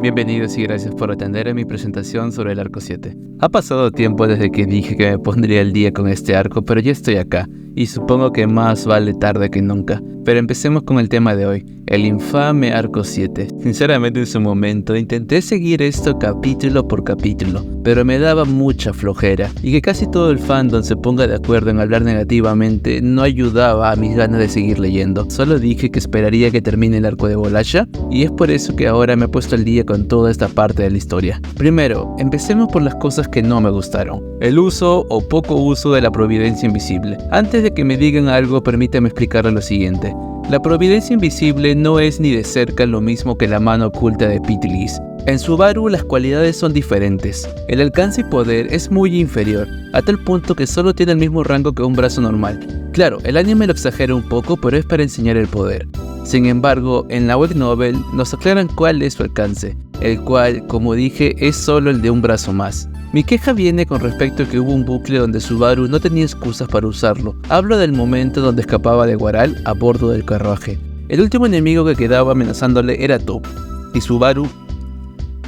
Bienvenidos y gracias por atender a mi presentación sobre el arco 7. Ha pasado tiempo desde que dije que me pondría al día con este arco, pero ya estoy acá, y supongo que más vale tarde que nunca. Pero empecemos con el tema de hoy, el infame arco 7. Sinceramente en su momento intenté seguir esto capítulo por capítulo, pero me daba mucha flojera, y que casi todo el fandom se ponga de acuerdo en hablar negativamente no ayudaba a mis ganas de seguir leyendo. Solo dije que esperaría que termine el arco de Bolasha, y es por eso que ahora me he puesto al día con toda esta parte de la historia. Primero, empecemos por las cosas que no me gustaron. El uso o poco uso de la providencia invisible. Antes de que me digan algo, permítame explicarles lo siguiente. La providencia invisible no es ni de cerca lo mismo que la mano oculta de Pitlis. En Subaru las cualidades son diferentes. El alcance y poder es muy inferior, a tal punto que solo tiene el mismo rango que un brazo normal. Claro, el anime lo exagera un poco, pero es para enseñar el poder. Sin embargo, en la web novel nos aclaran cuál es su alcance, el cual, como dije, es solo el de un brazo más. Mi queja viene con respecto a que hubo un bucle donde Subaru no tenía excusas para usarlo. Hablo del momento donde escapaba de Guaral a bordo del carruaje. El último enemigo que quedaba amenazándole era Top, y Subaru,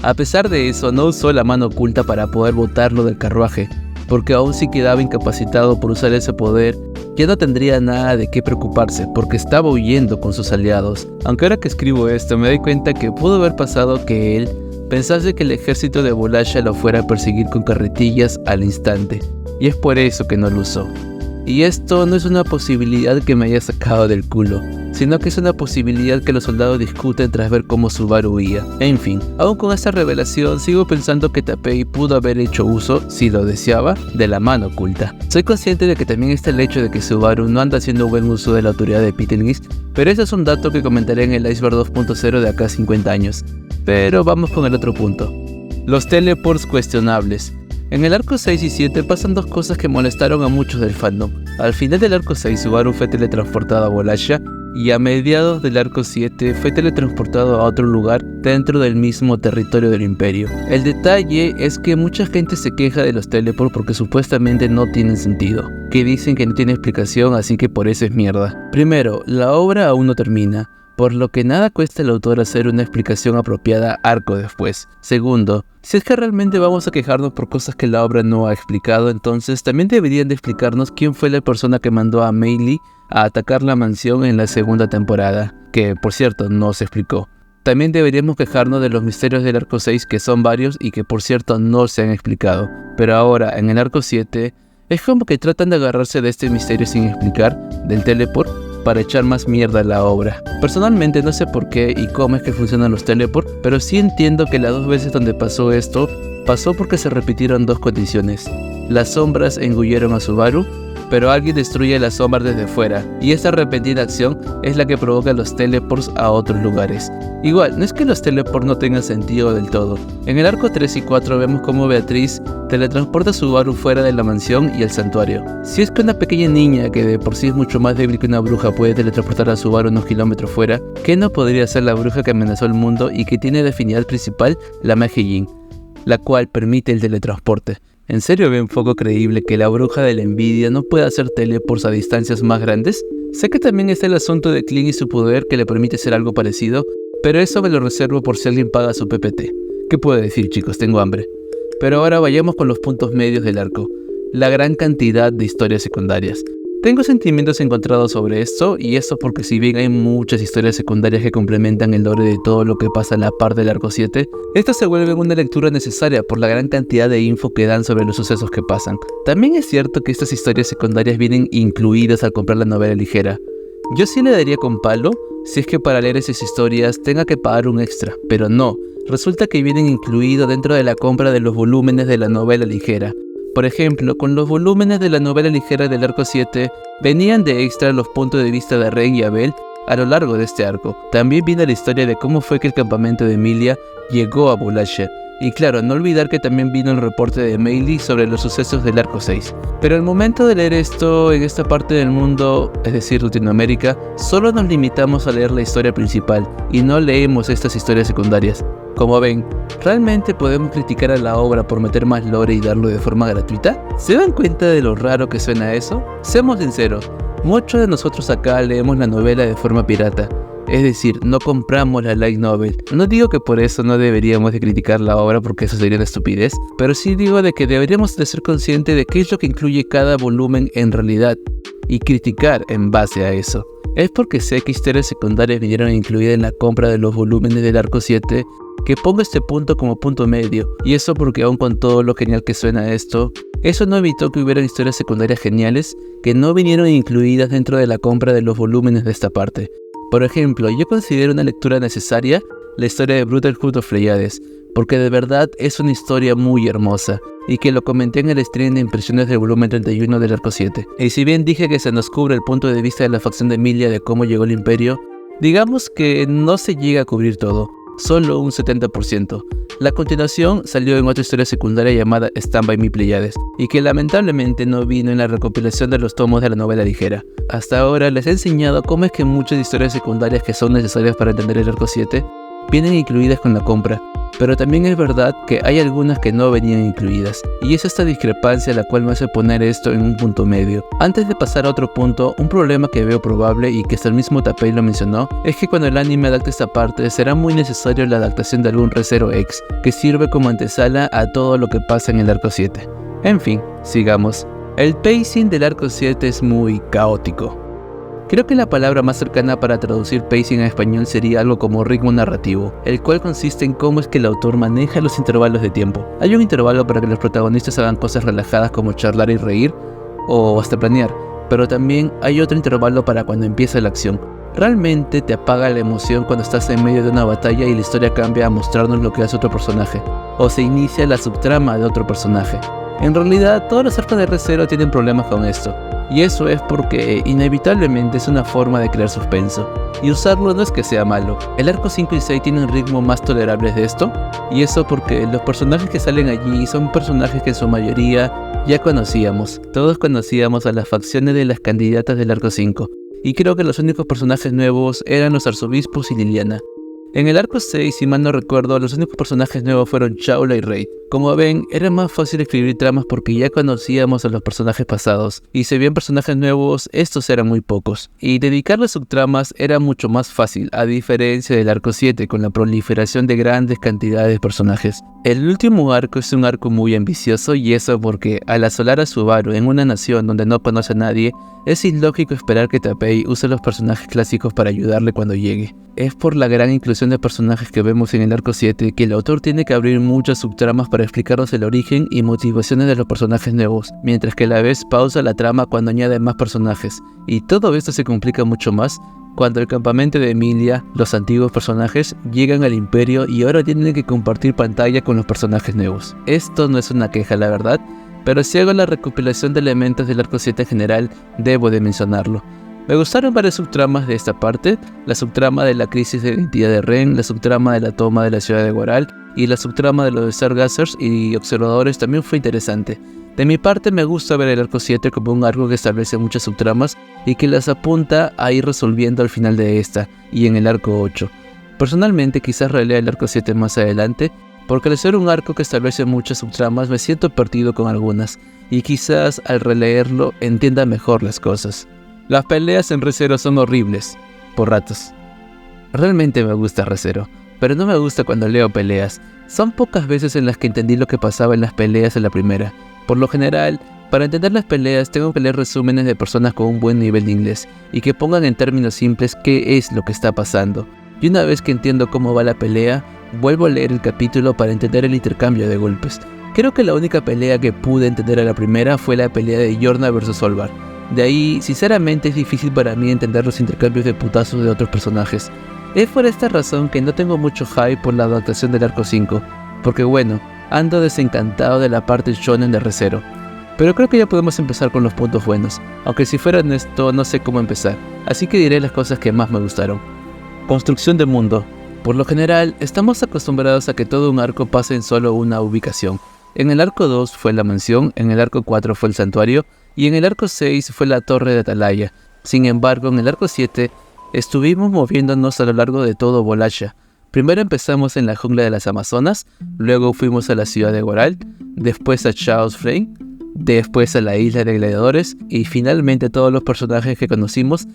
a pesar de eso, no usó la mano oculta para poder botarlo del carruaje, porque aún si quedaba incapacitado por usar ese poder, ya no tendría nada de qué preocuparse porque estaba huyendo con sus aliados. Aunque ahora que escribo esto me doy cuenta que pudo haber pasado que él pensase que el ejército de Bolasha lo fuera a perseguir con carretillas al instante, y es por eso que no lo usó. Y esto no es una posibilidad que me haya sacado del culo, sino que es una posibilidad que los soldados discuten tras ver cómo Subaru huía. En fin, aún con esta revelación sigo pensando que Tapei pudo haber hecho uso, si lo deseaba, de la mano oculta. Soy consciente de que también está el hecho de que Subaru no anda haciendo buen uso de la autoridad de Pitlis, pero ese es un dato que comentaré en el Iceberg 2.0 de acá a 50 años. Pero vamos con el otro punto. Los teleports cuestionables. En el arco 6 y 7 pasan dos cosas que molestaron a muchos del fandom. Al final del arco 6 Subaru fue teletransportado a Bolasha, y a mediados del arco 7 fue teletransportado a otro lugar dentro del mismo territorio del imperio. El detalle es que mucha gente se queja de los teleports porque supuestamente no tienen sentido, que dicen que no tiene explicación, así que por eso es mierda. Primero, la obra aún no termina, por lo que nada cuesta al autor hacer una explicación apropiada arco después. Segundo, si es que realmente vamos a quejarnos por cosas que la obra no ha explicado, entonces también deberían de explicarnos quién fue la persona que mandó a Mei Lee a atacar la mansión en la segunda temporada, que por cierto no se explicó. También deberíamos quejarnos de los misterios del arco 6, que son varios y que por cierto no se han explicado. Pero ahora, en el arco 7, es como que tratan de agarrarse de este misterio sin explicar, del teleport, para echar más mierda a la obra. Personalmente no sé por qué y cómo es que funcionan los teleports, pero sí entiendo que las dos veces donde pasó esto, pasó porque se repitieron dos condiciones. Las sombras engulleron a Subaru, pero alguien destruye las sombras desde fuera, y esta repentina acción es la que provoca los teleports a otros lugares. Igual, no es que los teleports no tengan sentido del todo. En el arco 3 y 4 vemos cómo Beatriz teletransporta a Subaru fuera de la mansión y el santuario. Si es que una pequeña niña que de por sí es mucho más débil que una bruja puede teletransportar a Subaru unos kilómetros fuera, ¿qué no podría ser la bruja que amenazó el mundo y que tiene de afinidad principal la magia Yin, la cual permite el teletransporte? ¿En serio ven poco creíble que la bruja de la envidia no pueda hacer teleports a distancias más grandes? Sé que también está el asunto de Clint y su poder que le permite hacer algo parecido, pero eso me lo reservo por si alguien paga su PPT. ¿Qué puedo decir, chicos? Tengo hambre. Pero ahora vayamos con los puntos medios del arco. La gran cantidad de historias secundarias. Tengo sentimientos encontrados sobre esto, y eso porque si bien hay muchas historias secundarias que complementan el lore de todo lo que pasa a la par del arco 7, estas se vuelven una lectura necesaria por la gran cantidad de info que dan sobre los sucesos que pasan. También es cierto que estas historias secundarias vienen incluidas al comprar la novela ligera. Yo sí le daría con palo si es que para leer esas historias tenga que pagar un extra, pero no, resulta que vienen incluidos dentro de la compra de los volúmenes de la novela ligera. Por ejemplo, con los volúmenes de la novela ligera del arco 7, venían de extra los puntos de vista de Ren y Abel a lo largo de este arco. También viene la historia de cómo fue que el campamento de Emilia llegó a Bolasha. Y claro, no olvidar que también vino el reporte de Mei Lee sobre los sucesos del arco 6. Pero al momento de leer esto, en esta parte del mundo, es decir Latinoamérica, solo nos limitamos a leer la historia principal y no leemos estas historias secundarias. Como ven, ¿realmente podemos criticar a la obra por meter más lore y darlo de forma gratuita? ¿Se dan cuenta de lo raro que suena eso? Seamos sinceros, muchos de nosotros acá leemos la novela de forma pirata, Es decir, no compramos la light novel. No digo que por eso no deberíamos de criticar la obra porque eso sería una estupidez, pero sí digo de que deberíamos de ser conscientes de qué es lo que incluye cada volumen en realidad y criticar en base a eso. Es porque sé que historias secundarias vinieron incluidas en la compra de los volúmenes del arco 7 que pongo este punto como punto medio, y eso porque aun con todo lo genial que suena esto, eso no evitó que hubieran historias secundarias geniales que no vinieron incluidas dentro de la compra de los volúmenes de esta parte. Por ejemplo, yo considero una lectura necesaria la historia de Brotherhood of Pleiades, porque de verdad es una historia muy hermosa, y que lo comenté en el stream de impresiones del volumen 31 del arco 7. Y si bien dije que se nos cubre el punto de vista de la facción de Emilia de cómo llegó el imperio, digamos que no se llega a cubrir todo, solo un 70%. La continuación salió en otra historia secundaria llamada Stand By Me Pleiades, y que lamentablemente no vino en la recopilación de los tomos de la novela ligera. Hasta ahora les he enseñado cómo es que muchas historias secundarias que son necesarias para entender el arco 7 vienen incluidas con la compra, pero también es verdad que hay algunas que no venían incluidas, y es esta discrepancia la cual me hace poner esto en un punto medio. Antes de pasar a otro punto, un problema que veo probable y que hasta el mismo Tapei lo mencionó, es que cuando el anime adapte esta parte será muy necesario la adaptación de algún Re:Zero X, que sirve como antesala a todo lo que pasa en el arco 7. En fin, sigamos. El pacing del arco 7 es muy caótico. Creo que la palabra más cercana para traducir pacing a español sería algo como ritmo narrativo, el cual consiste en cómo es que el autor maneja los intervalos de tiempo. Hay un intervalo para que los protagonistas hagan cosas relajadas como charlar y reír, o hasta planear, pero también hay otro intervalo para cuando empieza la acción. Realmente te apaga la emoción cuando estás en medio de una batalla y la historia cambia a mostrarnos lo que hace otro personaje, o se inicia la subtrama de otro personaje. En realidad, todos los arcos de Re:Zero tienen problemas con esto, y eso es porque inevitablemente es una forma de crear suspenso, y usarlo no es que sea malo. El arco 5 y 6 tienen ritmos más tolerables de esto, y eso porque los personajes que salen allí son personajes que en su mayoría ya conocíamos. Todos conocíamos a las facciones de las candidatas del arco 5, y creo que los únicos personajes nuevos eran los arzobispos y Liliana. En el arco 6, si mal no recuerdo, los únicos personajes nuevos fueron Chaula y Rey. Como ven, era más fácil escribir tramas porque ya conocíamos a los personajes pasados, y si habían personajes nuevos, estos eran muy pocos. Y dedicarle subtramas era mucho más fácil, a diferencia del arco 7, con la proliferación de grandes cantidades de personajes. El último arco es un arco muy ambicioso, y eso porque al asolar a Subaru en una nación donde no conoce a nadie, es ilógico esperar que Tapei use los personajes clásicos para ayudarle cuando llegue. Es por la gran inclusión de personajes que vemos en el arco 7 que el autor tiene que abrir muchas subtramas para explicarnos el origen y motivaciones de los personajes nuevos, mientras que a la vez pausa la trama cuando añade más personajes, y todo esto se complica mucho más cuando el campamento de Emilia, los antiguos personajes, llegan al imperio y ahora tienen que compartir pantalla con los personajes nuevos. Esto no es una queja, la verdad, pero si hago la recopilación de elementos del arco 7 en general, debo de mencionarlo. Me gustaron varias subtramas de esta parte, la subtrama de la crisis de identidad de Ren, la subtrama de la toma de la ciudad de Guaral, y la subtrama de los Stargazers y observadores también fue interesante. De mi parte me gusta ver el arco 7 como un arco que establece muchas subtramas y que las apunta a ir resolviendo al final de esta, y en el arco 8. Personalmente quizás relea el arco 7 más adelante, porque al ser un arco que establece muchas subtramas me siento perdido con algunas, y quizás al releerlo entienda mejor las cosas. Las peleas en Re:Zero son horribles, por ratos. Realmente me gusta Re:Zero, pero no me gusta cuando leo peleas. Son pocas veces en las que entendí lo que pasaba en las peleas en la primera. Por lo general, para entender las peleas tengo que leer resúmenes de personas con un buen nivel de inglés y que pongan en términos simples qué es lo que está pasando. Y una vez que entiendo cómo va la pelea, vuelvo a leer el capítulo para entender el intercambio de golpes. Creo que la única pelea que pude entender a la primera fue la pelea de Yorna vs Olvar. De ahí, sinceramente es difícil para mí entender los intercambios de putazos de otros personajes. Es por esta razón que no tengo mucho hype por la adaptación del arco 5, porque bueno, ando desencantado de la parte shonen de Re:Zero. Pero creo que ya podemos empezar con los puntos buenos, aunque si fuera honesto no sé cómo empezar, así que diré las cosas que más me gustaron. Construcción de mundo. Por lo general, estamos acostumbrados a que todo un arco pase en solo una ubicación. En el arco 2 fue la mansión, en el arco 4 fue el santuario, y en el arco 6 fue la torre de Atalaya. Sin embargo, en el arco 7 estuvimos moviéndonos a lo largo de todo Wallachia. Primero empezamos en la jungla de las Amazonas, luego fuimos a la ciudad de Guaral, después a Chaos Flame, después a la isla de gladiadores, y finalmente todos los personajes que conocimos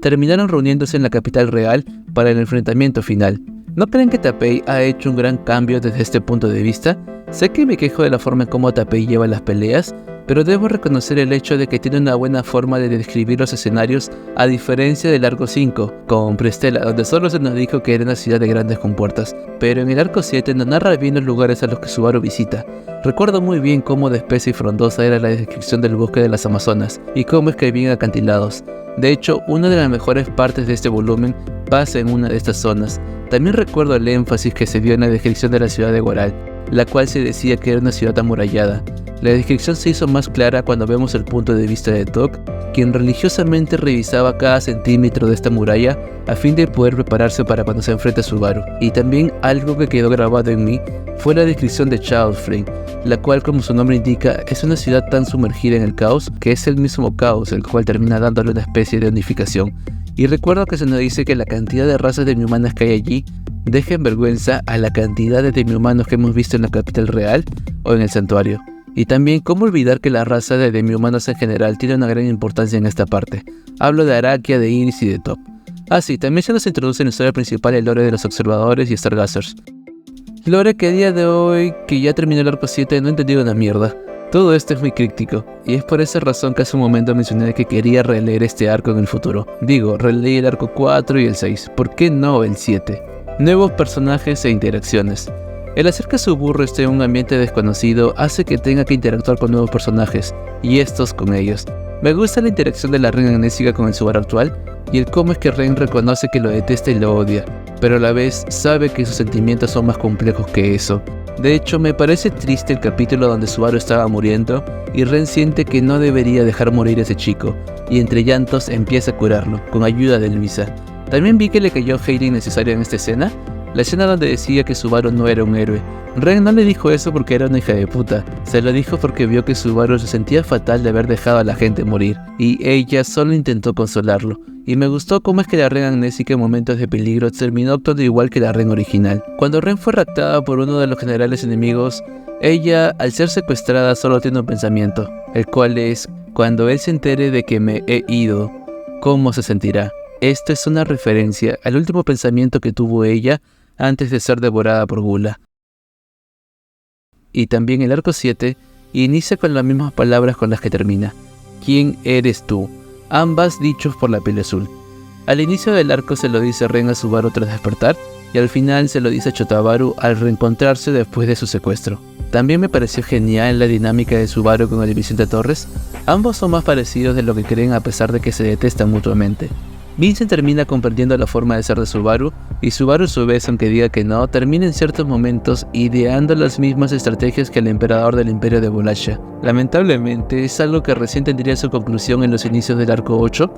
terminaron reuniéndose en la capital real para el enfrentamiento final. ¿No creen que Tapei ha hecho un gran cambio desde este punto de vista? Sé que me quejo de la forma en cómo Tapei lleva las peleas, pero debo reconocer el hecho de que tiene una buena forma de describir los escenarios, a diferencia del arco 5, con Prestella, donde solo se nos dijo que era una ciudad de grandes compuertas, pero en el arco 7 nos narra bien los lugares a los que Subaru visita. Recuerdo muy bien cómo de espesa y frondosa era la descripción del bosque de las Amazonas, y cómo escribían acantilados. De hecho, una de las mejores partes de este volumen pasa en una de estas zonas. También recuerdo el énfasis que se dio en la descripción de la ciudad de Guaral, la cual se decía que era una ciudad amurallada. La descripción se hizo más clara cuando vemos el punto de vista de Tok, quien religiosamente revisaba cada centímetro de esta muralla a fin de poder prepararse para cuando se enfrente a Subaru. Y también algo que quedó grabado en mí fue la descripción de Childframe, la cual, como su nombre indica, es una ciudad tan sumergida en el caos que es el mismo caos el cual termina dándole una especie de unificación. Y recuerdo que se nos dice que la cantidad de razas demi-humanas que hay allí deja en vergüenza a la cantidad de demi-humanos que hemos visto en la capital real o en el santuario. Y también cómo olvidar que la raza de demi-humanos en general tiene una gran importancia en esta parte. Hablo de Arakia, de Iris y de Top. Sí, también se nos introduce en la historia principal el lore de los observadores y Stargazers. Lore que a día de hoy, que ya terminó el arco 7, no he entendido una mierda. Todo esto es muy críptico, y es por esa razón que hace un momento mencioné que quería releer este arco en el futuro. Digo, releí el arco 4 y el 6, ¿por qué no el 7? Nuevos personajes e interacciones. El hacer que su burro esté en un ambiente desconocido hace que tenga que interactuar con nuevos personajes, y estos con ellos. Me gusta la interacción de la Ren amnésica con el Subaru actual, y el cómo es que Ren reconoce que lo detesta y lo odia, pero a la vez sabe que sus sentimientos son más complejos que eso. De hecho, me parece triste el capítulo donde Subaru estaba muriendo y Ren siente que no debería dejar morir a ese chico, y entre llantos empieza a curarlo, con ayuda de Luisa. También vi que le cayó hate innecesario en esta escena, la escena donde decía que Subaru no era un héroe. Ren no le dijo eso porque era una hija de puta, se lo dijo porque vio que Subaru se sentía fatal de haber dejado a la gente morir, y ella solo intentó consolarlo. Y me gustó cómo es que la Ren amnésica en momentos de peligro terminó actuando igual que la Ren original. Cuando Ren fue raptada por uno de los generales enemigos, ella, al ser secuestrada, solo tiene un pensamiento, el cual es: cuando él se entere de que me he ido, ¿cómo se sentirá? Esto es una referencia al último pensamiento que tuvo ella antes de ser devorada por Gula. Y también el arco 7 inicia con las mismas palabras con las que termina: ¿quién eres tú? Ambas dichos por la piel azul. Al inicio del arco se lo dice Ren a Subaru tras despertar, y al final se lo dice a Chotabaru al reencontrarse después de su secuestro. También me pareció genial la dinámica de Subaru con el Vicente Torres. Ambos son más parecidos de lo que creen a pesar de que se detestan mutuamente. Vincent termina comprendiendo la forma de ser de Subaru, y Subaru a su vez, aunque diga que no, termina en ciertos momentos ideando las mismas estrategias que el emperador del imperio de Volashia. Lamentablemente es algo que recién tendría su conclusión en los inicios del arco 8,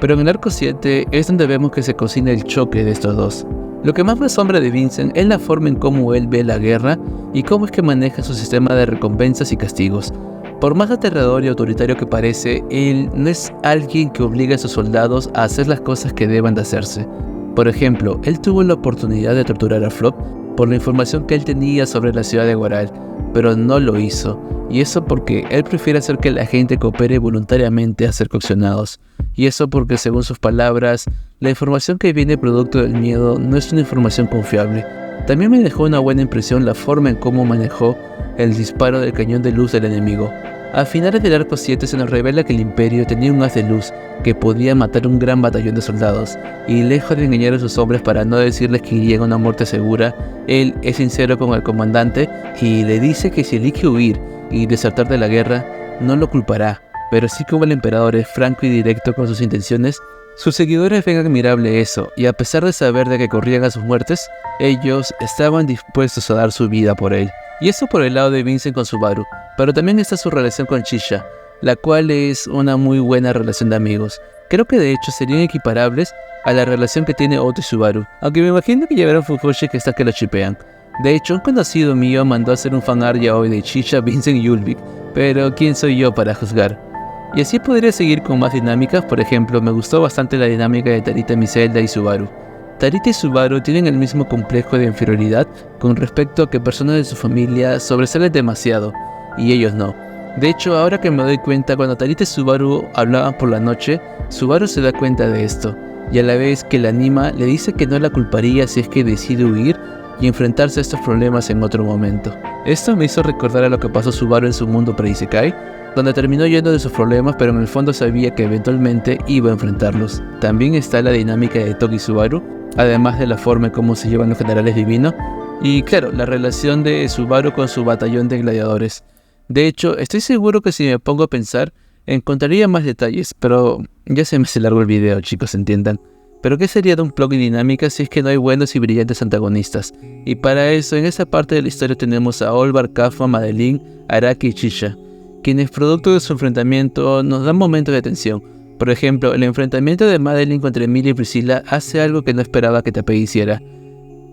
pero en el arco 7 es donde vemos que se cocina el choque de estos dos. Lo que más me asombra de Vincent es la forma en cómo él ve la guerra y cómo es que maneja su sistema de recompensas y castigos. Por más aterrador y autoritario que parece, él no es alguien que obliga a sus soldados a hacer las cosas que deban de hacerse. Por ejemplo, él tuvo la oportunidad de torturar a Flop por la información que él tenía sobre la ciudad de Guaral, pero no lo hizo, y eso porque él prefiere hacer que la gente coopere voluntariamente a ser coccionados, y eso porque, según sus palabras, la información que viene producto del miedo no es una información confiable. También me dejó una buena impresión la forma en cómo manejó el disparo del cañón de luz del enemigo. A finales del arco 7 se nos revela que el Imperio tenía un haz de luz que podía matar un gran batallón de soldados, y lejos de engañar a sus hombres para no decirles que irían a una muerte segura, él es sincero con el comandante y le dice que si elige huir y desertar de la guerra, no lo culpará, pero sí como el emperador es franco y directo con sus intenciones, sus seguidores ven admirable eso, y a pesar de saber de que corrían a sus muertes, ellos estaban dispuestos a dar su vida por él. Y eso por el lado de Vincent con Subaru, pero también está su relación con Chisha, la cual es una muy buena relación de amigos. Creo que de hecho serían equiparables a la relación que tiene Otto y Subaru, aunque me imagino que llevarán Fujoshi que está que lo chipean. De hecho, un conocido mío mandó a hacer un fanart ya hoy de Chisha, Vincent y Ulvik, pero ¿quién soy yo para juzgar? Y así podría seguir con más dinámicas. Por ejemplo, me gustó bastante la dinámica de Tarita, Miselda y Subaru. Tarita y Subaru tienen el mismo complejo de inferioridad con respecto a que personas de su familia sobresalen demasiado, y ellos no. De hecho, ahora que me doy cuenta, cuando Tarita y Subaru hablaban por la noche, Subaru se da cuenta de esto, y a la vez que la anima le dice que no la culparía si es que decide huir y enfrentarse a estos problemas en otro momento. Esto me hizo recordar a lo que pasó Subaru en su mundo pre-Isekai, donde terminó huyendo de sus problemas, pero en el fondo sabía que eventualmente iba a enfrentarlos. También está la dinámica de Toki y Subaru, además de la forma en cómo se llevan los generales divinos, y claro, la relación de Subaru con su batallón de gladiadores. De hecho, estoy seguro que si me pongo a pensar, encontraría más detalles, pero ya se me hace largo el video, chicos, entiendan. Pero ¿qué sería de un plot y dinámica si es que no hay buenos y brillantes antagonistas? Y para eso, en esta parte de la historia tenemos a Olvar, Kafka, Madeline, Araki y Chisha, quienes producto de su enfrentamiento nos dan momentos de tensión. Por ejemplo, el enfrentamiento de Madeline contra Emilia y Priscilla hace algo que no esperaba que Tapei hiciera.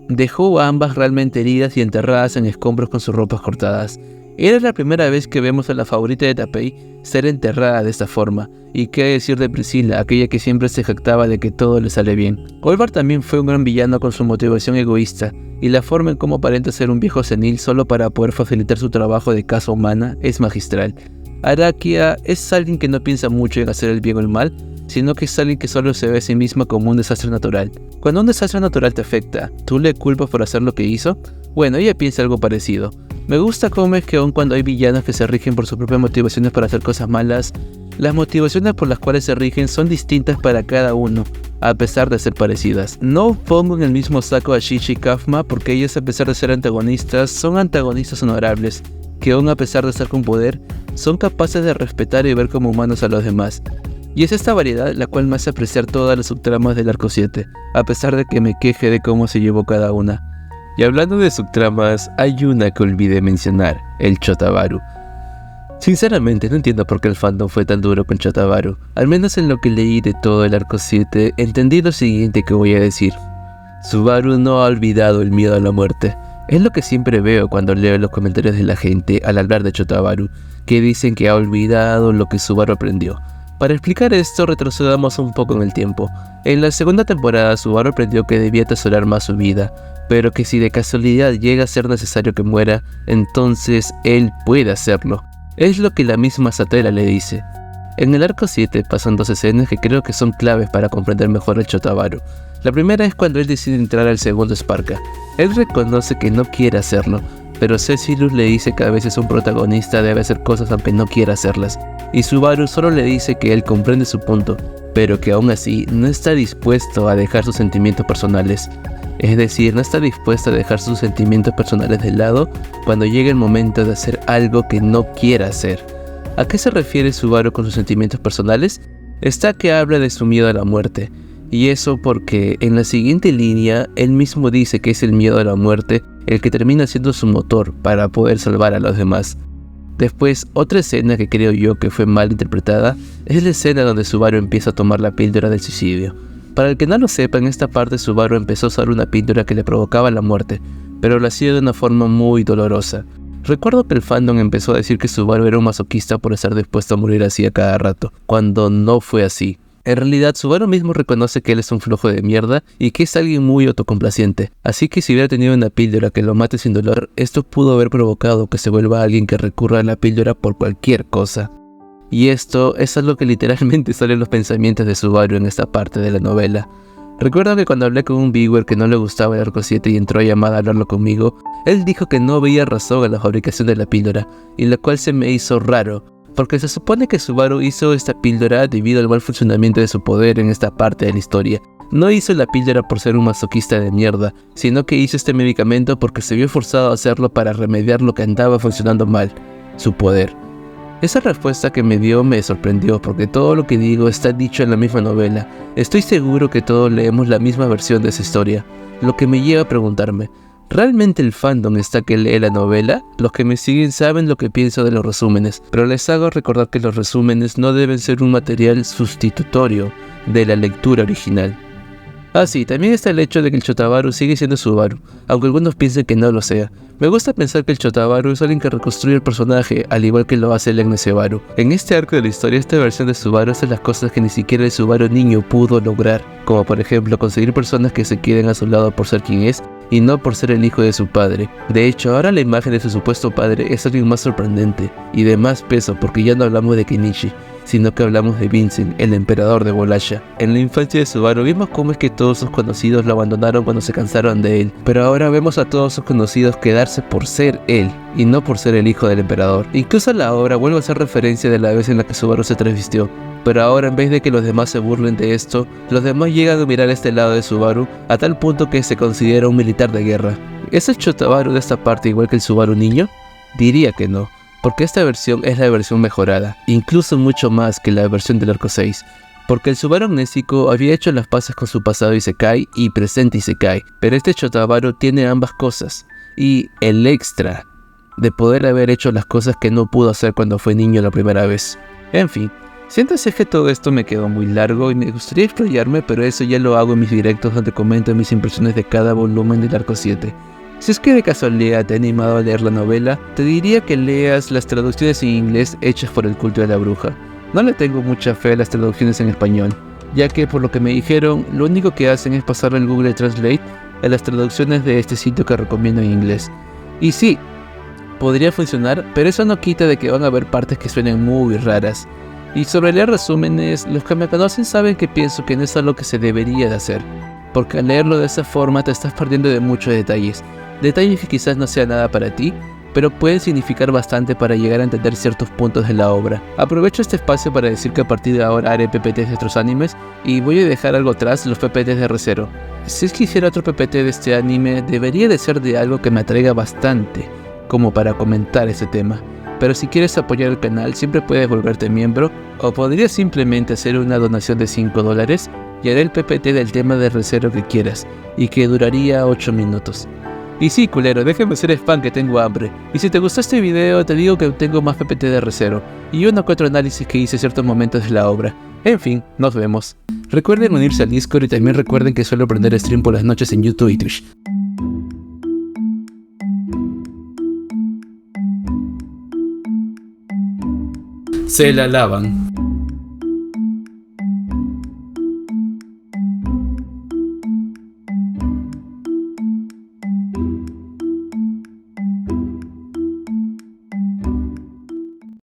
Dejó a ambas realmente heridas y enterradas en escombros con sus ropas cortadas. Era la primera vez que vemos a la favorita de Tapei ser enterrada de esta forma, y qué decir de Priscilla, aquella que siempre se jactaba de que todo le sale bien. Olvar también fue un gran villano con su motivación egoísta, y la forma en cómo aparenta ser un viejo senil solo para poder facilitar su trabajo de caza humana es magistral. Arakia es alguien que no piensa mucho en hacer el bien o el mal, sino que es alguien que solo se ve a sí misma como un desastre natural. Cuando un desastre natural te afecta, ¿tú le culpas por hacer lo que hizo? Bueno, ella piensa algo parecido. Me gusta cómo es que aun cuando hay villanos que se rigen por sus propias motivaciones para hacer cosas malas, las motivaciones por las cuales se rigen son distintas para cada uno, a pesar de ser parecidas. No pongo en el mismo saco a Chisha y Kafka porque ellas, a pesar de ser antagonistas, son antagonistas honorables, que aun a pesar de estar con poder, son capaces de respetar y ver como humanos a los demás. Y es esta variedad la cual me hace apreciar todas las subtramas del arco 7, a pesar de que me queje de cómo se llevó cada una. Y hablando de subtramas, hay una que olvidé mencionar, el Chotabaru. Sinceramente no entiendo por qué el fandom fue tan duro con Chotabaru. Al menos en lo que leí de todo el arco 7, entendí lo siguiente que voy a decir. Subaru no ha olvidado el miedo a la muerte. Es lo que siempre veo cuando leo los comentarios de la gente al hablar de Chotabaru, que dicen que ha olvidado lo que Subaru aprendió. Para explicar esto, retrocedamos un poco en el tiempo. En la segunda temporada, Subaru aprendió que debía atesorar más su vida, pero que si de casualidad llega a ser necesario que muera, entonces él puede hacerlo. Es lo que la misma Satella le dice. En el arco 7 pasan dos escenas que creo que son claves para comprender mejor al Chotabaru. La primera es cuando él decide entrar al segundo Sparka. Él reconoce que no quiere hacerlo, pero Cecilus le dice que a veces un protagonista debe hacer cosas aunque no quiera hacerlas, y Subaru solo le dice que él comprende su punto, pero que aún así no está dispuesto a dejar sus sentimientos personales. Es decir, no está dispuesto a dejar sus sentimientos personales de lado cuando llegue el momento de hacer algo que no quiera hacer. ¿A qué se refiere Subaru con sus sentimientos personales? Está que habla de su miedo a la muerte, y eso porque en la siguiente línea él mismo dice que es el miedo a la muerte el que termina siendo su motor para poder salvar a los demás. Después, otra escena que creo yo que fue mal interpretada es la escena donde Subaru empieza a tomar la píldora del suicidio. Para el que no lo sepa, en esta parte Subaru empezó a usar una píldora que le provocaba la muerte, pero lo hacía de una forma muy dolorosa. Recuerdo que el fandom empezó a decir que Subaru era un masoquista por estar dispuesto a morir así a cada rato, cuando no fue así. En realidad, Subaru mismo reconoce que él es un flojo de mierda y que es alguien muy autocomplaciente, así que si hubiera tenido una píldora que lo mate sin dolor, esto pudo haber provocado que se vuelva alguien que recurra a la píldora por cualquier cosa. Y esto es algo que literalmente sale en los pensamientos de Subaru en esta parte de la novela. Recuerdo que cuando hablé con un viewer que no le gustaba el arco 7 y entró a llamada a hablarlo conmigo, él dijo que no veía razón en la fabricación de la píldora, y la cual se me hizo raro, porque se supone que Subaru hizo esta píldora debido al mal funcionamiento de su poder en esta parte de la historia. No hizo la píldora por ser un masoquista de mierda, sino que hizo este medicamento porque se vio forzado a hacerlo para remediar lo que andaba funcionando mal, su poder. Esa respuesta que me dio me sorprendió porque todo lo que digo está dicho en la misma novela. Estoy seguro que todos leemos la misma versión de esa historia, lo que me lleva a preguntarme, ¿realmente el fandom está que lee la novela? Los que me siguen saben lo que pienso de los resúmenes, pero les hago recordar que los resúmenes no deben ser un material sustitutorio de la lectura original. Ah sí, también está el hecho de que el Chotabaru sigue siendo Subaru, aunque algunos piensen que no lo sea. Me gusta pensar que el Chotabaru es alguien que reconstruye el personaje, al igual que lo hace el Nesebaru. En este arco de la historia, esta versión de Subaru hace las cosas que ni siquiera el Subaru niño pudo lograr, como por ejemplo conseguir personas que se queden a su lado por ser quien es, y no por ser el hijo de su padre. De hecho, ahora la imagen de su supuesto padre es alguien más sorprendente, y de más peso porque ya no hablamos de Kenichi. sino que hablamos de Vincent, el emperador de Wallachia. En la infancia de Subaru vimos cómo es que todos sus conocidos lo abandonaron cuando se cansaron de él, pero ahora vemos a todos sus conocidos quedarse por ser él, y no por ser el hijo del emperador. Incluso la obra vuelve a hacer referencia de la vez en la que Subaru se transvistió, pero ahora en vez de que los demás se burlen de esto, los demás llegan a mirar este lado de Subaru a tal punto que se considera un militar de guerra. ¿Es el Chotabaru de esta parte igual que el Subaru niño? Diría que no, porque esta versión es la versión mejorada, incluso mucho más que la versión del arco 6, porque el Subaru amnésico había hecho las paces con su pasado Isekai y presente Isekai, pero este Chotabaru tiene ambas cosas, y el extra de poder haber hecho las cosas que no pudo hacer cuando fue niño la primera vez. En fin, siento así que todo esto me quedó muy largo y me gustaría explayarme, pero eso ya lo hago en mis directos donde comento mis impresiones de cada volumen del arco 7. Si es que de casualidad te he animado a leer la novela, te diría que leas las traducciones en inglés hechas por el culto de la bruja. No le tengo mucha fe a las traducciones en español, ya que por lo que me dijeron, lo único que hacen es pasarlo en Google Translate a las traducciones de este sitio que recomiendo en inglés. Y sí, podría funcionar, pero eso no quita de que van a haber partes que suenen muy raras. Y sobre leer resúmenes, los que me conocen saben que pienso que no es algo que se debería de hacer, porque al leerlo de esa forma te estás perdiendo de muchos detalles. Detalles que quizás no sean nada para ti, pero pueden significar bastante para llegar a entender ciertos puntos de la obra. Aprovecho este espacio para decir que a partir de ahora haré PPTs de otros animes, y voy a dejar algo atrás los PPTs de Re:Zero. Si es que hiciera otro PPT de este anime, debería de ser de algo que me atraiga bastante, como para comentar ese tema. Pero si quieres apoyar el canal, siempre puedes volverte miembro, o podrías simplemente hacer una donación de $5 y haré el PPT del tema de Re:Zero que quieras, y que duraría 8 minutos. Y sí, culero, déjame hacer spam que tengo hambre. Y si te gustó este video, te digo que tengo más PPT de Re:Zero y uno que otro análisis que hice ciertos momentos de la obra. En fin, nos vemos. Recuerden unirse al Discord y también recuerden que suelo prender stream por las noches en YouTube y Twitch. Se la lavan.